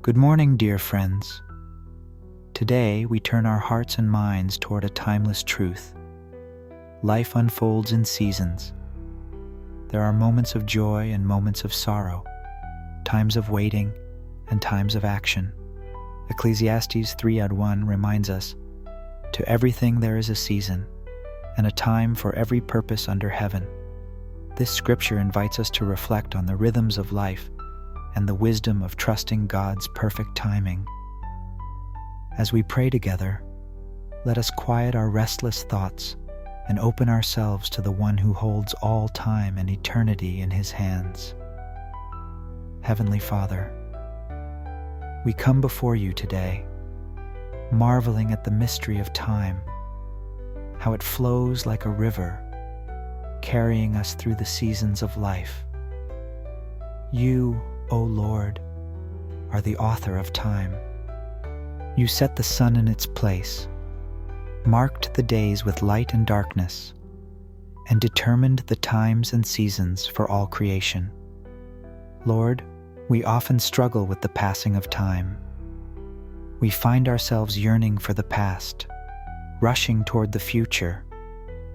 Good morning, dear friends. Today, we turn our hearts and minds toward a timeless truth. Life unfolds in seasons. There are moments of joy and moments of sorrow, times of waiting and times of action. Ecclesiastes 3:1 reminds us, "To everything there is a season, and a time for every purpose under heaven." This scripture invites us to reflect on the rhythms of life and the wisdom of trusting God's perfect timing. As we pray together, let us quiet our restless thoughts and open ourselves to the one who holds all time and eternity in his hands. Heavenly Father, we come before you today, marveling at the mystery of time, how it flows like a river, carrying us through the seasons of life. You, O Lord, are the author of time. You set the sun in its place, marked the days with light and darkness, and determined the times and seasons for all creation. Lord, we often struggle with the passing of time. We find ourselves yearning for the past, rushing toward the future,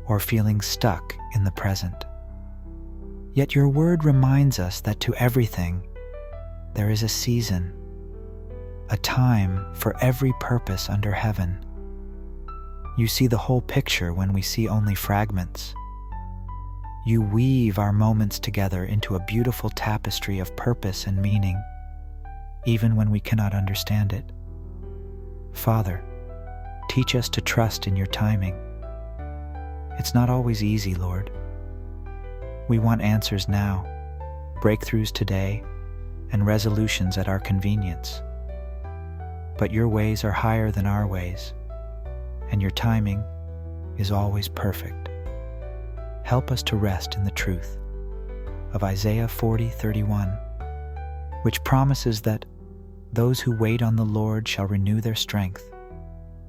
or feeling stuck in the present. Yet your word reminds us that to everything, there is a season, a time for every purpose under heaven. You see the whole picture when we see only fragments. You weave our moments together into a beautiful tapestry of purpose and meaning, even when we cannot understand it. Father, teach us to trust in your timing. It's not always easy, Lord. We want answers now, breakthroughs today, and resolutions at our convenience. But your ways are higher than our ways, and your timing is always perfect. Help us to rest in the truth of Isaiah 40:31, which promises that those who wait on the Lord shall renew their strength.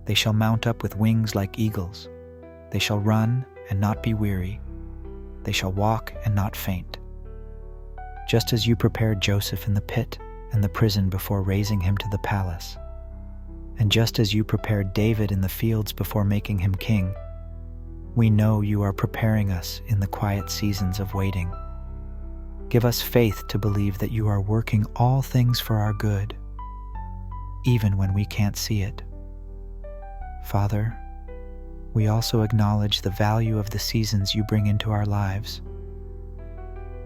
They shall mount up with wings like eagles. They shall run and not be weary. They shall walk and not faint. Just as you prepared Joseph in the pit and the prison before raising him to the palace, and just as you prepared David in the fields before making him king, we know you are preparing us in the quiet seasons of waiting. Give us faith to believe that you are working all things for our good, even when we can't see it. Father, we also acknowledge the value of the seasons you bring into our lives.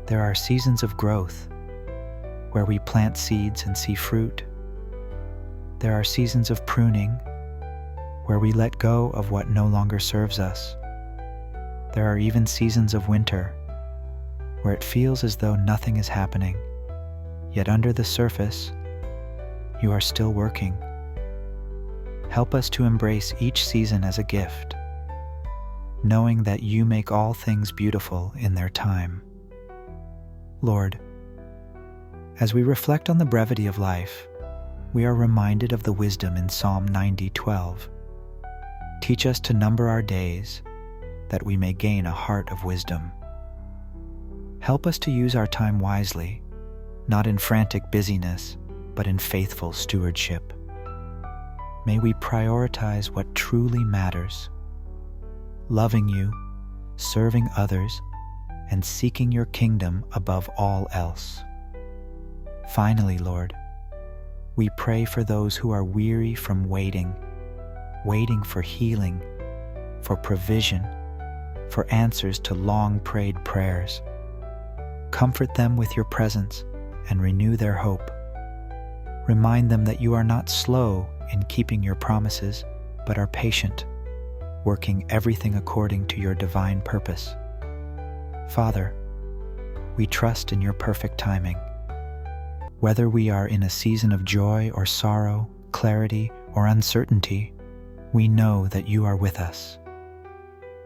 There are seasons of growth, where we plant seeds and see fruit. There are seasons of pruning, where we let go of what no longer serves us. There are even seasons of winter, where it feels as though nothing is happening, yet under the surface, you are still working. Help us to embrace each season as a gift, knowing that you make all things beautiful in their time. Lord, as we reflect on the brevity of life, we are reminded of the wisdom in Psalm 90:12. Teach us to number our days, that we may gain a heart of wisdom. Help us to use our time wisely, not in frantic busyness, but in faithful stewardship. May we prioritize what truly matters, loving you, serving others, and seeking your kingdom above all else. Finally, Lord, we pray for those who are weary from waiting for healing, for provision, for answers to long-prayed prayers. Comfort them with your presence and renew their hope. Remind them that you are not slow in keeping your promises, but are patient, working everything according to your divine purpose. Father, we trust in your perfect timing. Whether we are in a season of joy or sorrow, clarity or uncertainty, we know that you are with us.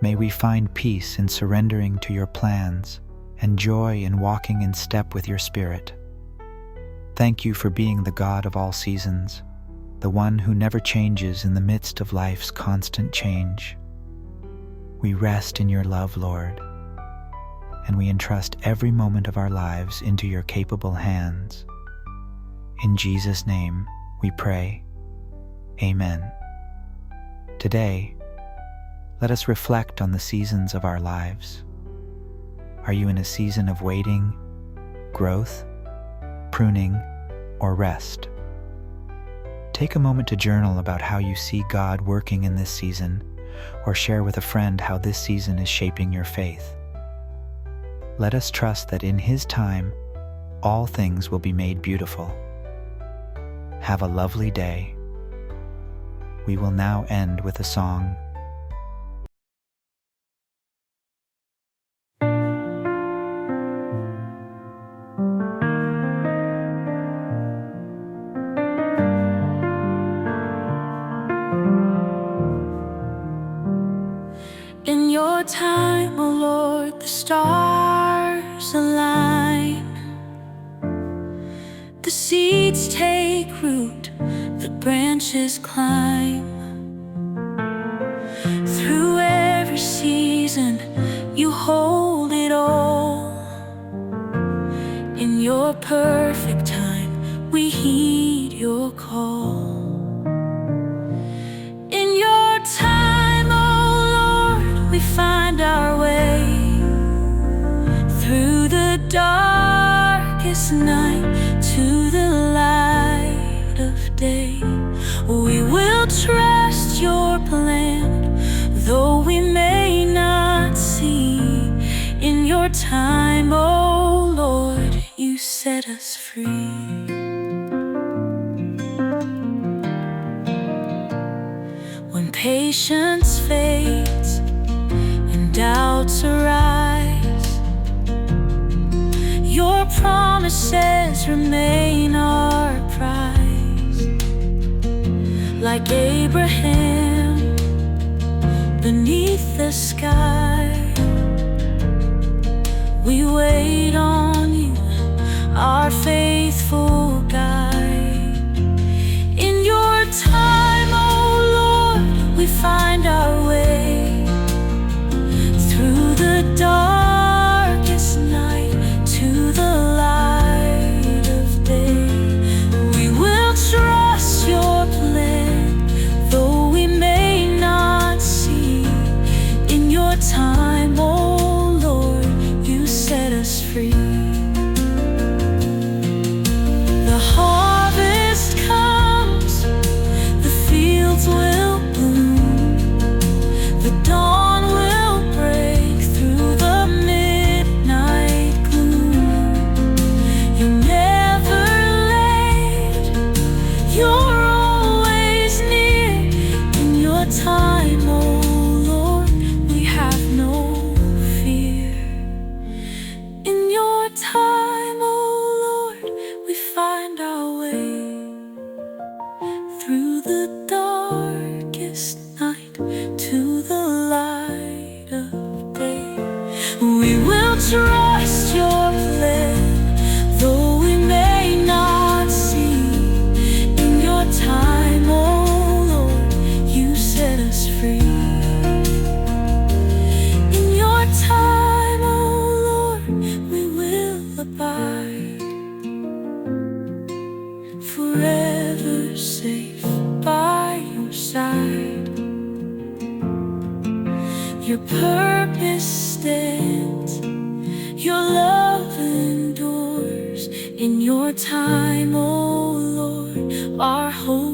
May we find peace in surrendering to your plans and joy in walking in step with your Spirit. Thank you for being the God of all seasons, the one who never changes in the midst of life's constant change. We rest in your love, Lord, and we entrust every moment of our lives into your capable hands. In Jesus' name we pray. Amen. Today, let us reflect on the seasons of our lives. Are you in a season of waiting, growth, pruning, or rest? Take a moment to journal about how you see God working in this season, or share with a friend how this season is shaping your faith. Let us trust that in His time, all things will be made beautiful. Have a lovely day. We will now end with a song. In your time, O Lord, the stars align. The seeds take root, the branches climb. Through every season, you hold it all. In your perfect time, we heed your call. In your time, O Lord, we find our way. Through the darkest night to the light of day, we will trust your plan, though we may not see. In your time, O Lord, you set us free. When patience fades and doubts arise, your promises remain our prize. Like Abraham beneath the sky, we wait on you, our faithful guide. In your time, O Lord, we find our way. Through the darkest night to the light of day, we will trust your plan, though we may not see. In your time, O Lord, you set us free. The harvest comes, the fields will bloom, the dawn will break through the midnight gloom. You're never late, you're always near. In your time, O Lord, we have no fear. In your time, O Lord, we find our way. Through the darkest night to the light of day, we will trust your plan, though we may not see. In your time, O Lord, you set us free. In your time, O Lord, we will abide, forever safe by your side. Your purpose stands, your love endures. In your time, O Lord, our hope